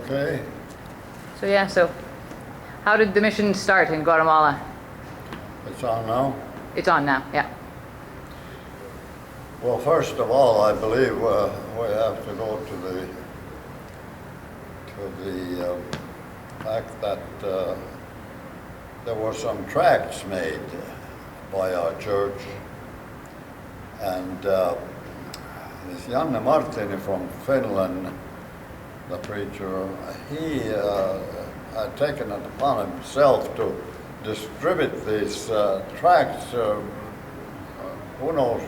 Okay. So yeah, so how did the mission start in Guatemala? It's on now. It's on now, yeah. Well, first of all, I believe we have to go to the fact that there were some tracts made by our church, and this Janne Martini from Finland, the preacher, he had taken it upon himself to distribute these tracts, who knows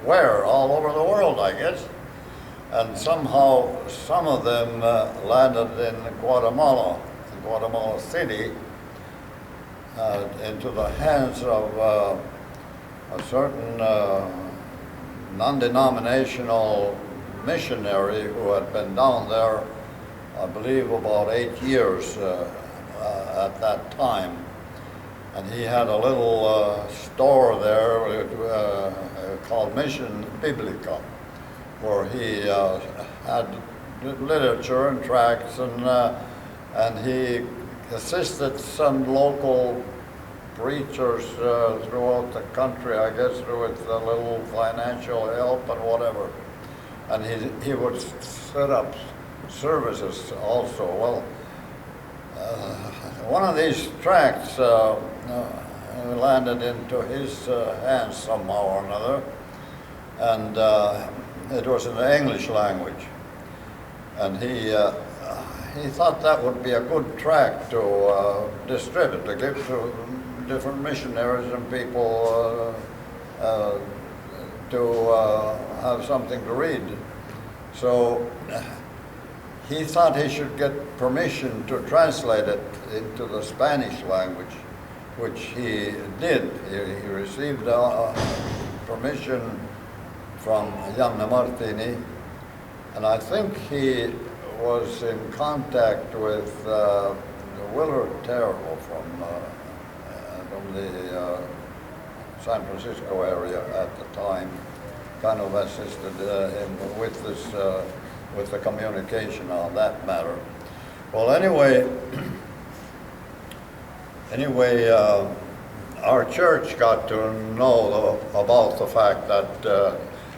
where, all over the world, I guess. And somehow some of them landed in Guatemala City, into the hands of a certain non-denominational missionary who had been down there, I believe, about 8 years at that time. And he had a little store there called Mission Biblica, where he had literature and tracts, and he assisted some local preachers throughout the country, I guess, with a little financial help and whatever. And he would set up services also. Well, one of these tracts landed into his hands somehow or another, and it was in the English language. And he thought that would be a good tract to distribute, to give to different missionaries and people to have something to read. So he thought he should get permission to translate it into the Spanish language, which he did. He received permission from Janne Martini, and I think he was in contact with Willard Terrell from the San Francisco area at the time, kind of assisted him with this, with the communication on that matter. Well, anyway, our church got to know about the fact that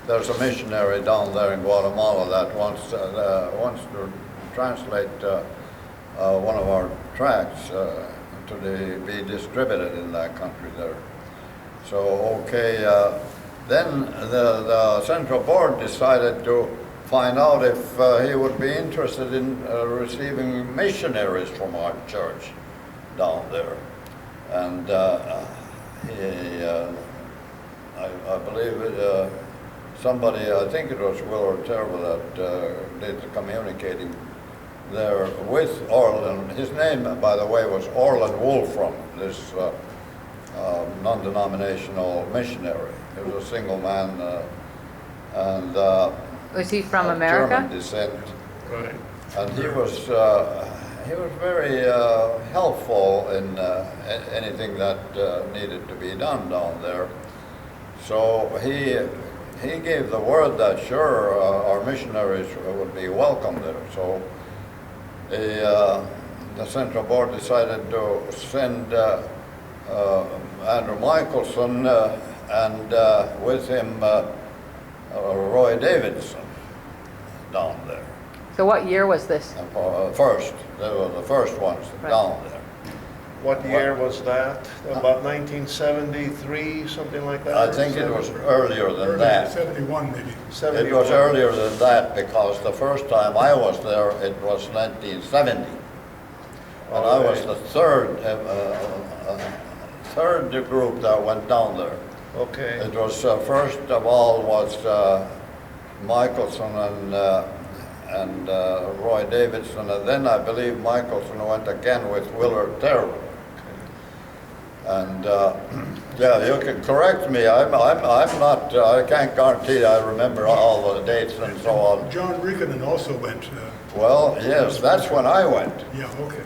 there's a missionary down there in Guatemala that wants to translate one of our tracts to be distributed in that country there. So, okay, then the Central Board decided to find out if he would be interested in receiving missionaries from our church down there. And I believe somebody, I think it was Willard Terrell, that did the communicating there with Orland. His name, by the way, was Orland Wolfram, this non-denominational missionary. He was a single man, and was he from America? German descent. Right. And he was very helpful in anything that needed to be done down there. So he gave the word that sure our missionaries would be welcome there. So the Central Board decided to send Andrew Michelson and with him Roy Davidson down there. So what year was this? First, they were the first ones down there. What year was that? About 1973, something like that? I think it was earlier than that. 71 maybe. 71. It was earlier than that because the first time I was there, it was 1970. And I was the third group that went down there. Okay. It was first of all was Michelson and Roy Davidson, and then I believe Michelson went again with Willard Terrell. And yeah, you can correct me. I'm not. I can't guarantee I remember all the dates and so on. John Rickanen also went. Well, yes, that's when I went. Yeah, okay.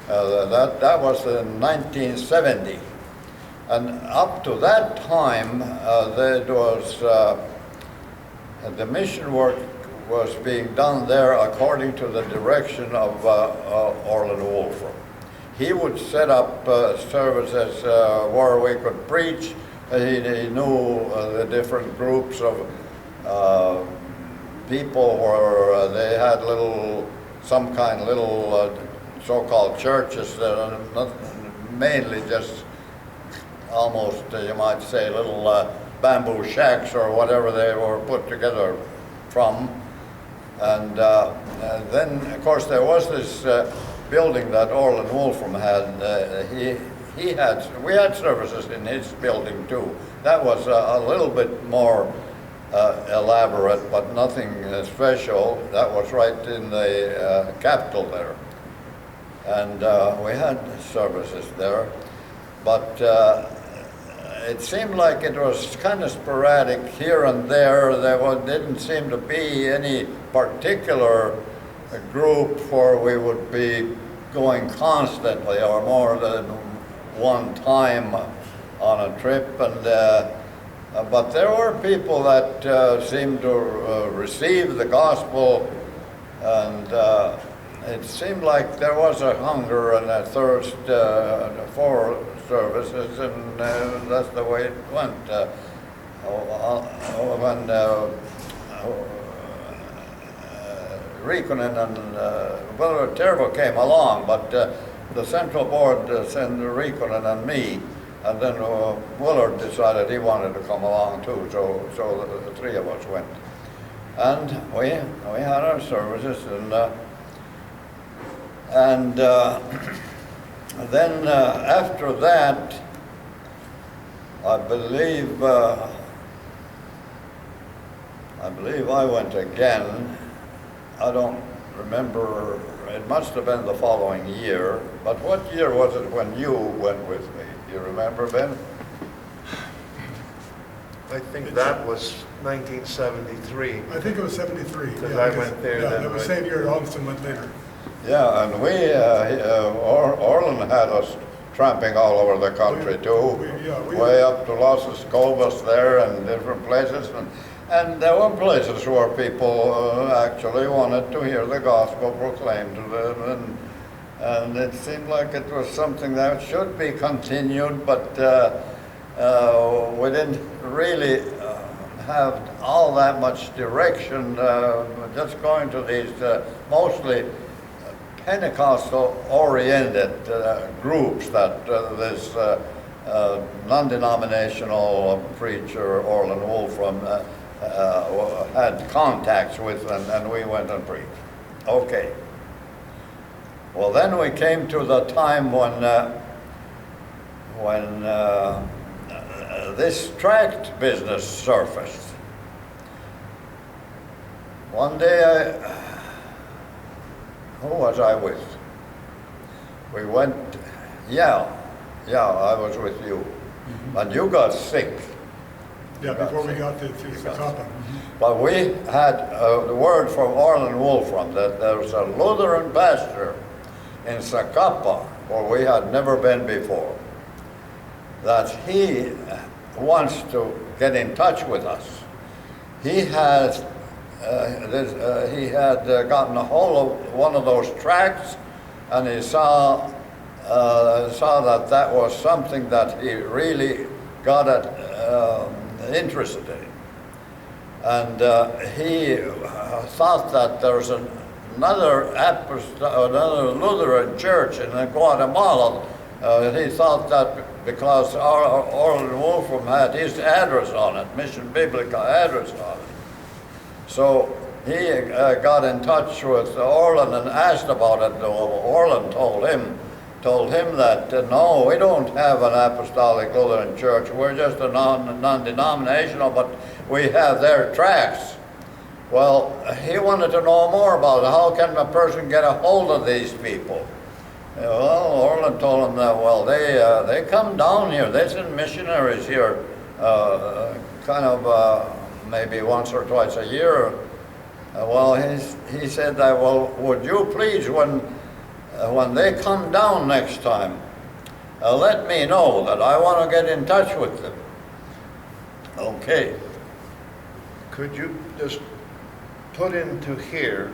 That was in 1970, and up to that time, there was the mission work was being done there according to the direction of Orland Wolfram. He would set up services where we could preach. He knew the different groups of people where they had some kind of little so-called churches that are mainly just almost, you might say, little bamboo shacks or whatever they were put together from. And then, of course, there was this building that Orland Wolfram had. We had services in his building too. That was a little bit more elaborate, but nothing special. That was right in the Capitol there. And we had services there. But it seemed like it was kind of sporadic here and there. Didn't seem to be any particular group where we would be going constantly or more than one time on a trip. And but there were people that seemed to receive the gospel, and it seemed like there was a hunger and a thirst for services, and that's the way it went. When Rikkonen and Tervo came along, but the central board sent Rikkonen and me, and then Willard decided he wanted to come along too, so the three of us went. And we had our services, and then after that, I believe I went again. I don't remember. It must have been the following year. But what year was it when you went with me? You remember, Ben? I think that was 1973. I think it was 73. Because I went there Yeah, then, that was right? same year, Augustin went later. Yeah, and Orland had us tramping all over the country too, way up to Los Escobas there and different places. And there were places where people actually wanted to hear the gospel proclaimed to them, and it seemed like it was something that should be continued, but we didn't really have all that much direction, just going to these mostly Pentecostal-oriented groups that this non-denominational preacher Orland Wolfram had contacts with, and we went and preached. Okay. Well, then we came to the time when this tract business surfaced. One day, who was I with? We went, I was with you. Mm-hmm. And you got sick. Yeah, before we got to Zacapa. But we had the word from Orland Wolfram that there was a Lutheran pastor in Zacapa, where we had never been before, that he wants to get in touch with us. He had gotten a hold of one of those tracts, and he saw that was something that he really got interested in. And he thought that there's another Lutheran church in Guatemala. He thought that because Orland Wolfram had his address on it, Mission Biblica address on it. So he got in touch with Orland and asked about it. Orland told him that no, we don't have an apostolic Lutheran church. We're just a non-denominational, but we have their tracts. Well, he wanted to know more about it. How can a person get a hold of these people? Well, Orland told him that, well, they come down here. They send missionaries here maybe once or twice a year. Well, he said that, well, would you please, when they come down next time, let me know that I want to get in touch with them. Okay. Could you just put into here,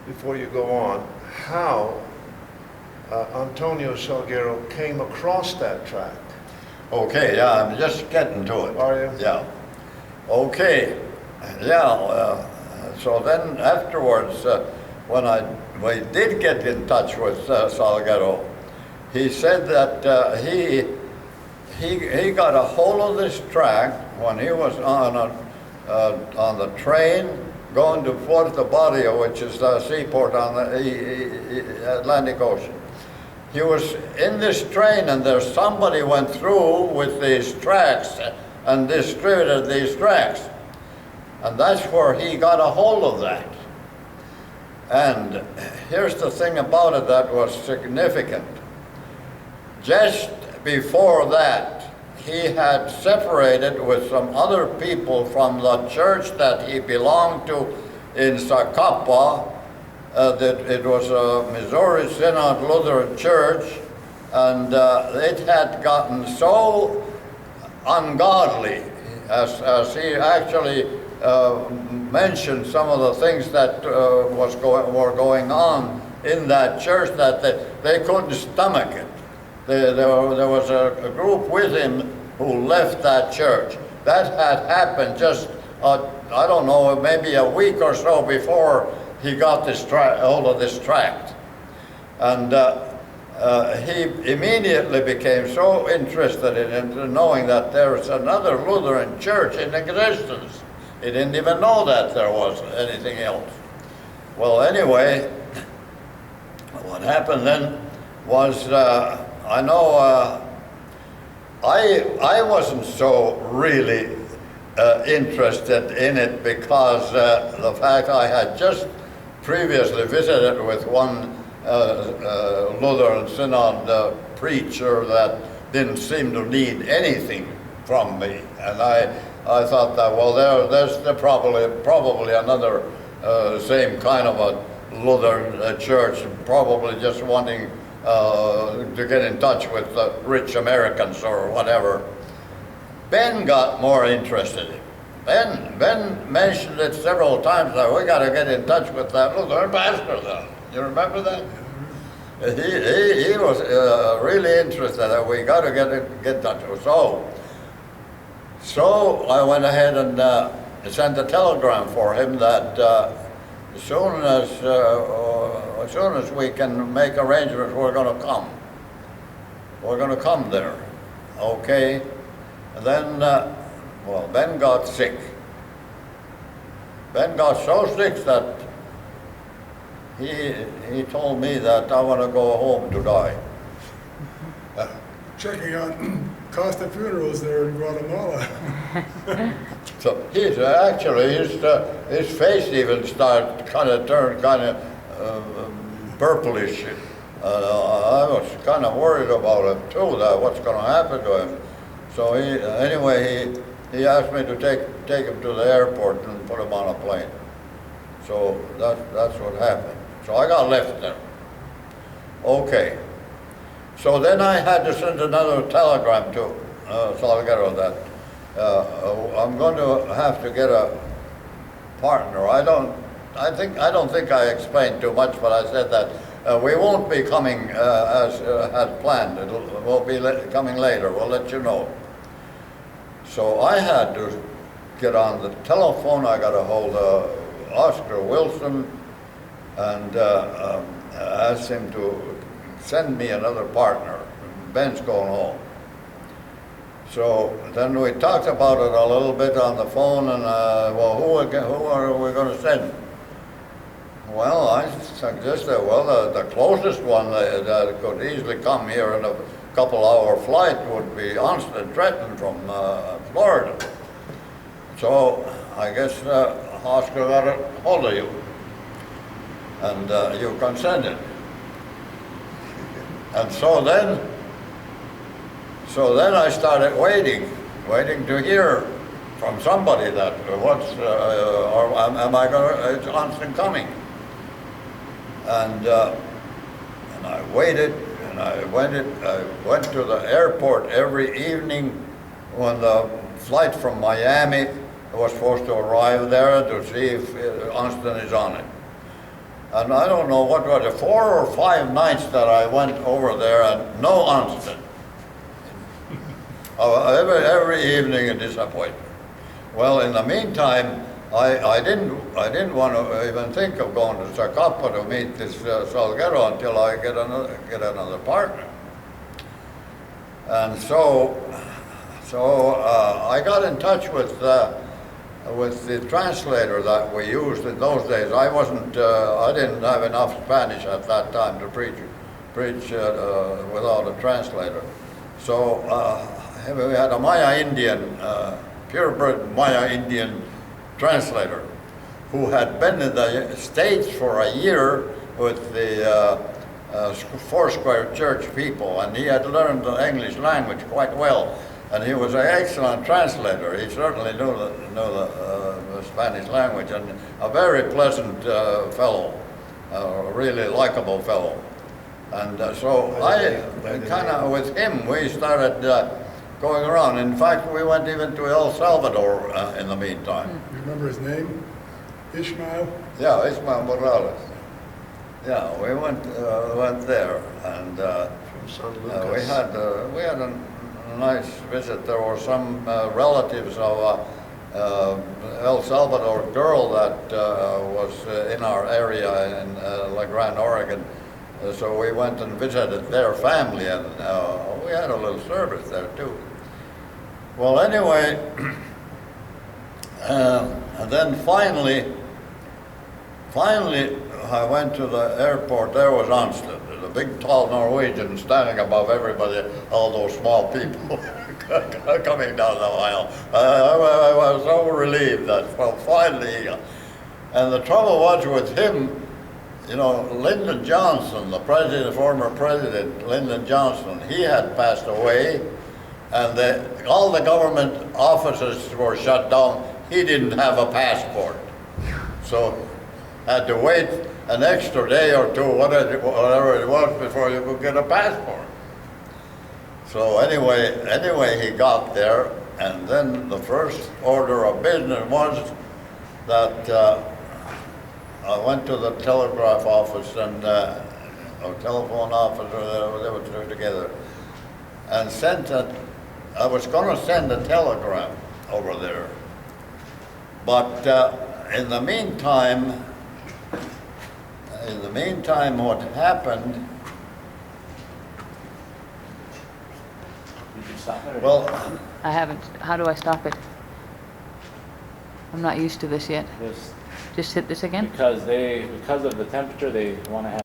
before you go on, how Antonio Salguero came across that tract. Okay, yeah, I'm just getting to it. Are you? Yeah. Okay. Yeah. So then afterwards, when we did get in touch with Salguero, he said that he got a hold of this tract when he was on the train going to Puerto Barrio, which is the seaport on the Atlantic Ocean. He was in this train, and there somebody went through with these tracts and distributed these tracts. And that's where he got a hold of that. And here's the thing about it that was significant. Just before that, he had separated with some other people from the church that he belonged to in Zacapa. That it was a Missouri Synod Lutheran church, and it had gotten so ungodly, as he actually mentioned some of the things that were going on in that church, that they couldn't stomach it. There was a group with him who left that church. That had happened just, I don't know, maybe a week or so before he got this hold of this tract. And he immediately became so interested in it, knowing that there was another Lutheran church in existence. He didn't even know that there was anything else. Well, anyway, what happened then was, I know I wasn't so really interested in it, because the fact I had just previously visited with one Lutheran Synod preacher that didn't seem to need anything from me, and I thought that, well, there's probably another same kind of a Lutheran church, probably just wanting to get in touch with the rich Americans or whatever. Ben got more interested. Ben mentioned it several times that we got to get in touch with that Lutheran pastor then. You remember that? He was really interested that we got to get in touch with. So I went ahead and sent a telegram for him that as soon as we can make arrangements, we're going to come. We're going to come there. Okay. And then, well, Ben got sick. Ben got so sick that he told me that I want to go home to die. Checking on Costa funerals there in Guatemala. So he's actually, his face even started turned purplish. I was kind of worried about it too, that what's going to happen to him. So he asked me to take him to the airport and put him on a plane. So that's what happened. So I got left there. Okay. So then I had to send another telegram to Salguero that I'm going to have to get a partner. I don't think I explained too much, but I said that we won't be coming as had planned. We'll be coming later. We'll let you know. So I had to get on the telephone. I got a hold of Oscar Wilson and asked him to send me another partner. Ben's going home. So then we talked about it a little bit on the phone, and well, who are we going to send? Well, I suggested, well, the closest one that could easily come here in a couple-hour flight would be Anston Tretton from Florida. So I guess Oscar got a hold of you, and you consented. And so then I started waiting to hear from somebody that or am I going to, is Anston coming? And I waited, and I went to the airport every evening when the flight from Miami was supposed to arrive there to see if Onston is on it. And I don't know what was it, 4 or 5 nights that I went over there and no Onston. Every evening a disappointment. Well, in the meantime, I didn't want to even think of going to Zacapa to meet this Salguero until I get another partner. And so I got in touch with the translator that we used in those days. I didn't have enough Spanish at that time to preach without a translator. So we had a Maya Indian, purebred Maya Indian translator who had been in the States for a year with the Foursquare Church people, and he had learned the English language quite well. And he was an excellent translator. He certainly knew the Spanish language, and a very pleasant fellow, a really likable fellow. And so I kind of, with him, we started going around. In fact, we went even to El Salvador in the meantime. You remember his name? Ishmael? Yeah, Ismael Morales. Yeah, we went there, and From San Lucas. we had a nice visit. There were some relatives of El Salvador girl that was in our area in La Grande, Oregon. So we went and visited their family, and we had a little service there too. Well, anyway, and then finally, I went to the airport. There was Onsted, the big, tall Norwegian standing above everybody, all those small people coming down the aisle. I was so relieved that, well, finally, and the trouble was with him, you know, Lyndon Johnson, the former president, Lyndon Johnson, he had passed away, and all the government offices were shut down. He didn't have a passport, so had to wait an extra day or two, whatever it was, before you could get a passport. So anyway, he got there, and then the first order of business was that I went to the telegraph office and or telephone office, or they were two together, and I was going to send a telegram over there, but in the meantime, what happened? Did you stop it? Or Well, I haven't. How do I stop it? I'm not used to this yet. This- Just hit this again? because of the temperature, they want to have